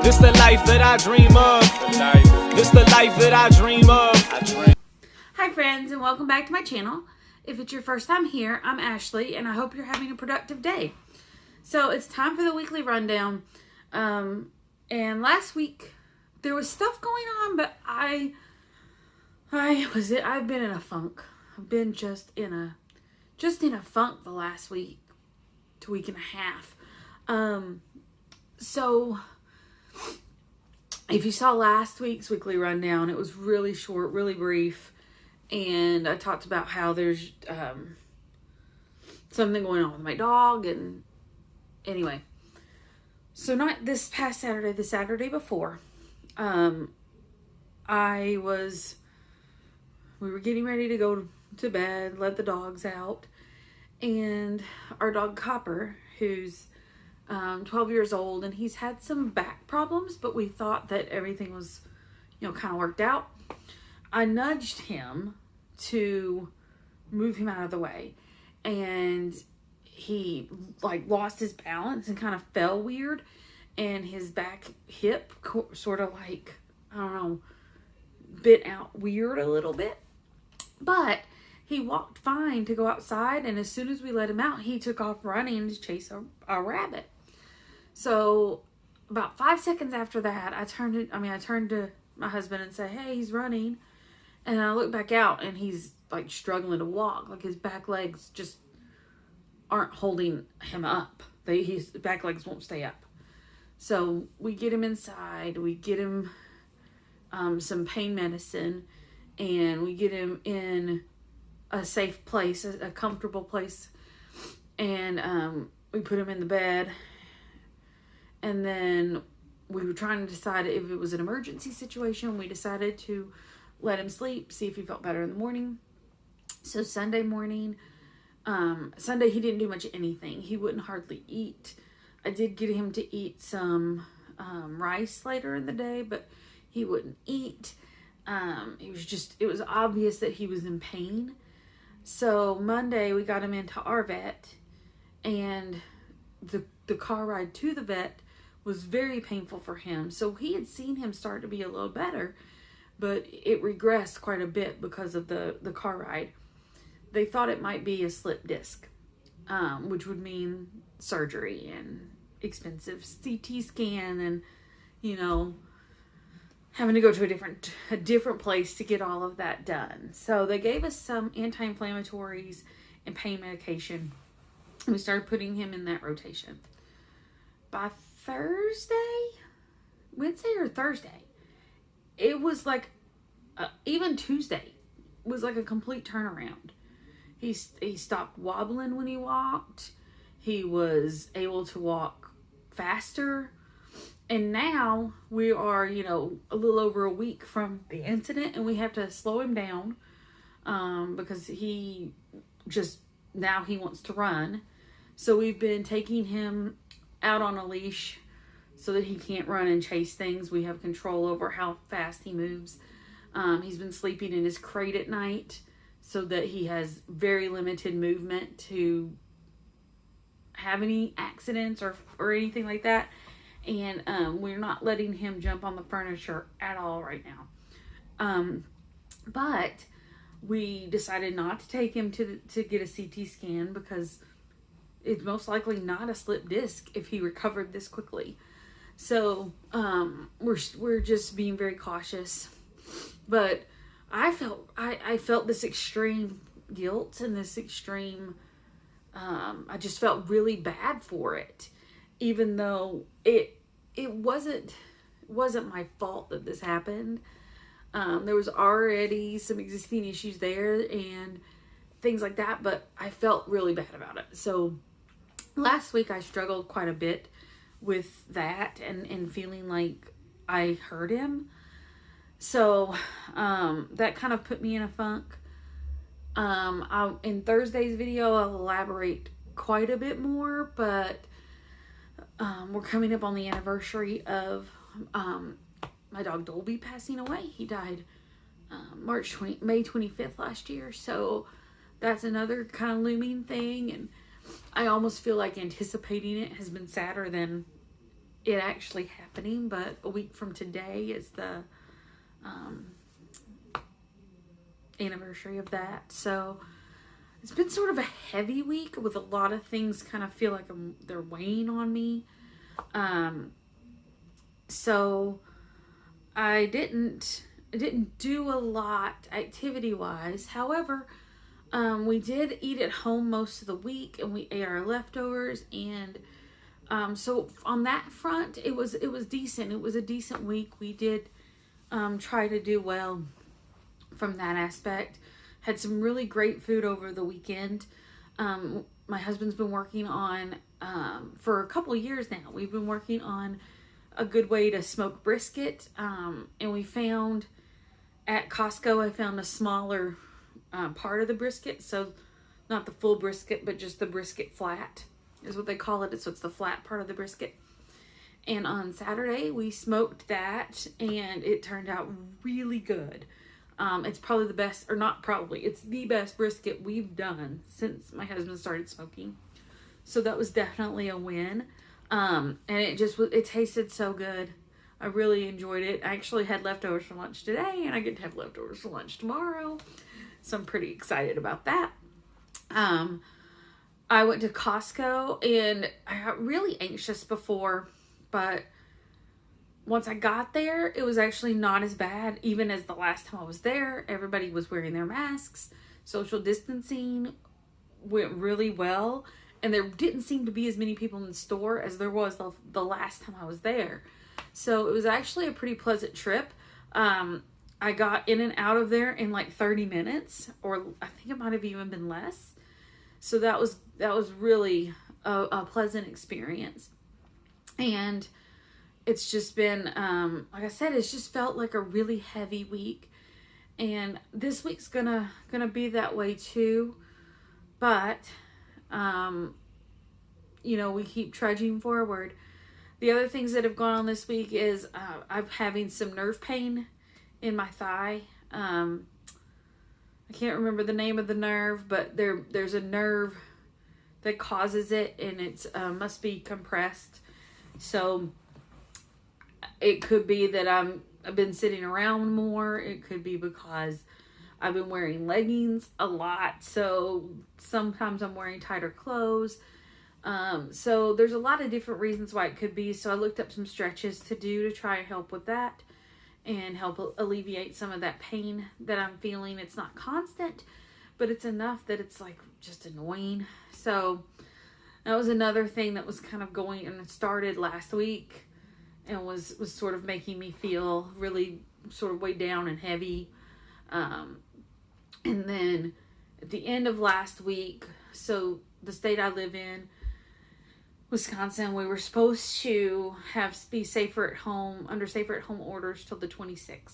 This the life that I dream of. This the life that I dream of. Hi friends, and welcome back to my channel. If it's your first time here, I'm Ashley, and I hope you're having a productive day. So it's time for the weekly rundown. And last week there was stuff going on, but I've been in a funk. I've been just in a funk the last week to week and a half. So if you saw last week's weekly rundown, it was really short, really brief. And I talked about how there's something going on with my dog. And anyway, so not this past Saturday, the Saturday before, we were getting ready to go to bed, let the dogs out. And our dog Copper, who's 12 years old, and he's had some back problems, but we thought that everything was, kind of worked out. I nudged him to move him out of the way, and he lost his balance and kind of fell weird, and his back hip sort of bit out weird a little bit, but he walked fine to go outside, and as soon as we let him out, he took off running to chase a rabbit. So about 5 seconds after that, I turned to my husband and said, "Hey, he's running." And I look back out, and he's struggling to walk. His back legs just aren't holding him up. His back legs won't stay up. So we get him inside. We get him some pain medicine, and we get him in a safe place, a comfortable place. And we put him in the bed. And then we were trying to decide if it was an emergency situation. We decided to let him sleep, see if he felt better in the morning. So Sunday morning, Sunday he didn't do much of anything. He wouldn't hardly eat. I did get him to eat some rice later in the day, but he wouldn't eat. It was obvious that he was in pain. So Monday we got him into our vet, and the car ride to the vet was very painful for him. So he had seen him start to be a little better, but it regressed quite a bit because of the car ride. They thought it might be a slip disc, which would mean surgery and expensive CT scan and, having to go to a different place to get all of that done. So they gave us some anti-inflammatories and pain medication. We started putting him in that rotation. By Wednesday or Thursday, it was even Tuesday was a complete turnaround. He stopped wobbling when he walked. He was able to walk faster. And now we are, a little over a week from the incident, and we have to slow him down because now he wants to run. So we've been taking him out on a leash so that he can't run and chase things. We have control over how fast he moves. He's been sleeping in his crate at night so that he has very limited movement to have any accidents or anything like that. And we're not letting him jump on the furniture at all right now. But we decided not to take him to get a CT scan because it's most likely not a slip disc if he recovered this quickly. So we're just being very cautious. But I felt this extreme guilt and this extreme I just felt really bad for it, even though it wasn't my fault that this happened. There was already some existing issues there and things like that, but I felt really bad about it. So last week I struggled quite a bit with that and feeling like I hurt him. So that kind of put me in a funk. In Thursday's video, I'll elaborate quite a bit more, but we're coming up on the anniversary of my dog Dolby passing away. He died May 25th last year. So that's another kind of looming thing. And I almost feel like anticipating it has been sadder than it actually happening, but a week from today is the anniversary of that. So it's been sort of a heavy week with a lot of things kind of feel like they're weighing on me. So I didn't do a lot activity wise. However, we did eat at home most of the week, and we ate our leftovers, and so on that front, it was decent. It was a decent week. We did try to do well from that aspect. Had some really great food over the weekend. My husband's been working on, for a couple of years now, we've been working on a good way to smoke brisket. And we found at Costco, I found a smaller part of the brisket. So not the full brisket, but just the brisket flat is what they call it. So it's the flat part of the brisket. And on Saturday, we smoked that, and it turned out really good. It's probably the best, or not probably, it's the best brisket we've done since my husband started smoking. So that was definitely a win. And it tasted so good. I really enjoyed it. I actually had leftovers for lunch today, and I get to have leftovers for lunch tomorrow. So I'm pretty excited about that. I went to Costco, and I got really anxious before, but once I got there, it was actually not as bad. Even as the last time I was there, everybody was wearing their masks. Social distancing went really well. And there didn't seem to be as many people in the store as there was the last time I was there. So it was actually a pretty pleasant trip. I got in and out of there in like 30 minutes, or I think it might have even been less. So that was really a pleasant experience. And it's just been, like I said, it's just felt like a really heavy week. And this week's gonna be that way too. But, we keep trudging forward. The other things that have gone on this week is I'm having some nerve pain in my thigh. I can't remember the name of the nerve, but there's a nerve that causes it, and it's must be compressed. So it could be that I've been sitting around more. It could be because I've been wearing leggings a lot, so sometimes I'm wearing tighter clothes. So there's a lot of different reasons why it could be. So I looked up some stretches to do to try and help with that and help alleviate some of that pain that I'm feeling. It's not constant, but it's enough that it's like just annoying. So that was another thing that was kind of going, and it started last week and was sort of making me feel really sort of weighed down and heavy. And then at the end of last week, so the state I live in, Wisconsin, we were supposed to be safer at home, under safer at home orders till the 26th.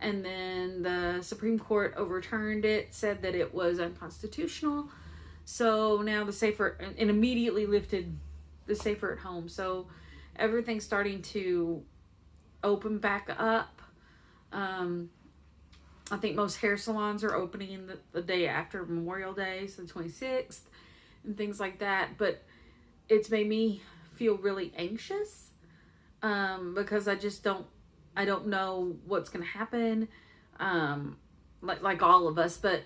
And then the Supreme Court overturned it, said that it was unconstitutional. So now and immediately lifted the safer at home. So everything's starting to open back up. I think most hair salons are opening the day after Memorial Day, so the 26th, and things like that. But it's made me feel really anxious because I don't know what's going to happen, like all of us. But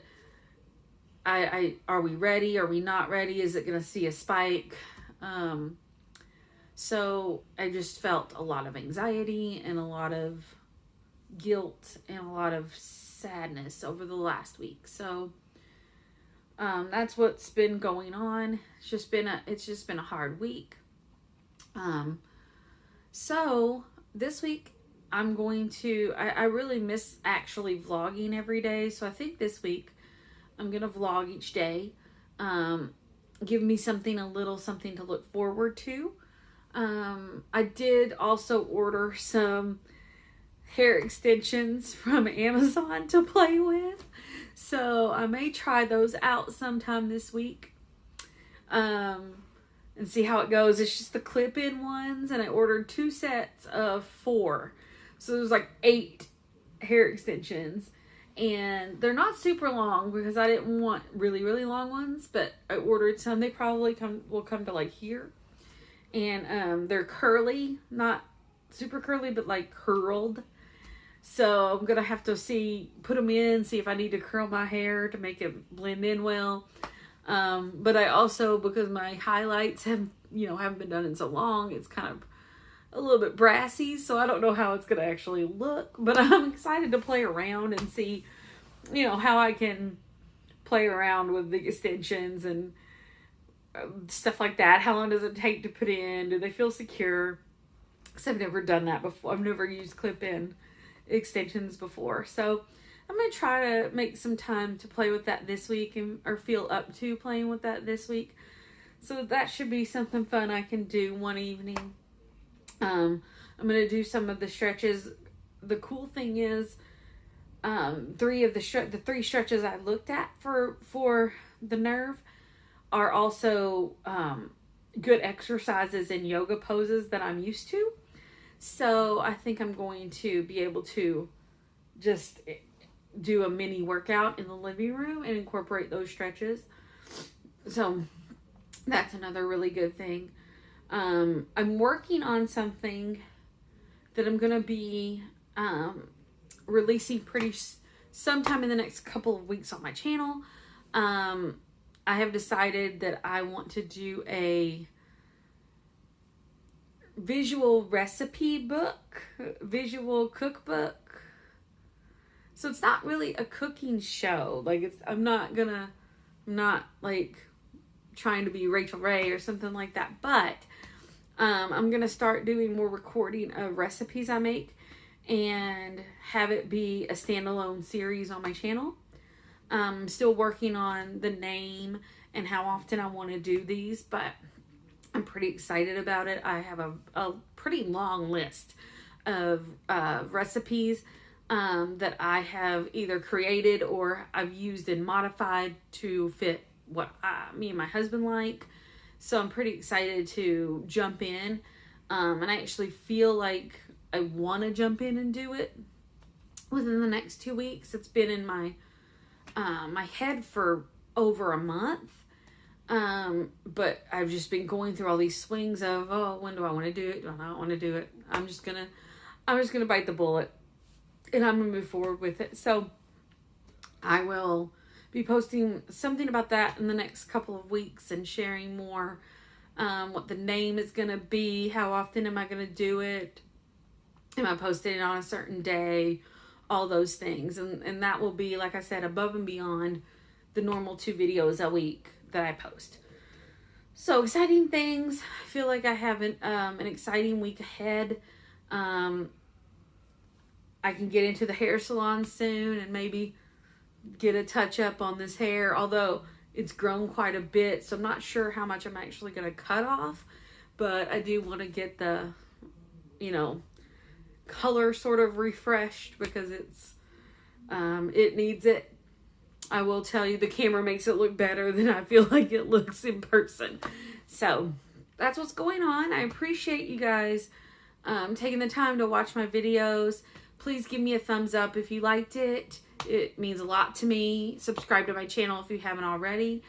are we ready? Are we not ready? Is it going to see a spike? So I just felt a lot of anxiety and a lot of guilt and a lot of sadness over the last week. So that's what's been going on. It's just been a hard week. So this week I'm going to, I really miss actually vlogging every day. So I think this week I'm going to vlog each day. Give me something to look forward to. I did also order some hair extensions from Amazon to play with. So I may try those out sometime this week. And see how it goes. It's just the clip-in ones, and I ordered 2 sets of 4. So there's like 8 hair extensions. And they're not super long because I didn't want really, really long ones, but I ordered some. They probably will come to like here. and they're curly, not super curly, but like curled. So I'm gonna have to put them in, see if I need to curl my hair to make it blend in well. But I also, because my highlights haven't been done in so long, it's kind of a little bit brassy, so I don't know how it's gonna actually look, but I'm excited to play around and see, how I can play around with the extensions and stuff like that. How long does it take to put in? Do they feel secure? Because I've never done that before. I've never used clip-in extensions before. So I'm going to try to make some time to play with that this week, or feel up to playing with that this week. So that should be something fun I can do one evening. I'm going to do some of the stretches. The cool thing is, the three stretches I looked at for the nerve are also good exercises and yoga poses that I'm used to. So I think I'm going to be able to just do a mini workout in the living room and incorporate those stretches. So that's another really good thing. I'm working on something that I'm going to be releasing sometime in the next couple of weeks on my channel. I have decided that I want to do a visual recipe book, visual cookbook. So it's not really a cooking show. Like, I'm not like trying to be Rachel Ray or something like that, but I'm gonna start doing more recording of recipes I make and have it be a standalone series on my channel. I'm still working on the name and how often I want to do these, but I'm pretty excited about it. I have a pretty long list of recipes that I have either created or I've used and modified to fit what me and my husband like. So I'm pretty excited to jump in. And I actually feel like I want to jump in and do it within the next 2 weeks. It's been in my head for over a month. But I've just been going through all these swings of, when do I want to do it? Do I not want to do it? I'm just gonna bite the bullet and I'm gonna move forward with it. So I will be posting something about that in the next couple of weeks and sharing more, what the name is gonna be, how often am I gonna do it, am I posting it on a certain day, all those things. And that will be, like I said, above and beyond the normal 2 videos a week that I post. So exciting things. I feel like I have an exciting week ahead. I can get into the hair salon soon and maybe get a touch up on this hair, although it's grown quite a bit, so I'm not sure how much I'm actually going to cut off, but I do want to get the color sort of refreshed because it needs it. I will tell you, the camera makes it look better than I feel like it looks in person. So that's what's going on. I appreciate you guys taking the time to watch my videos. Please give me a thumbs up if you liked it. It means a lot to me. Subscribe to my channel if you haven't already.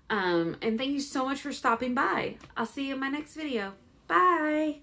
And thank you so much for stopping by. I'll see you in my next video. Bye.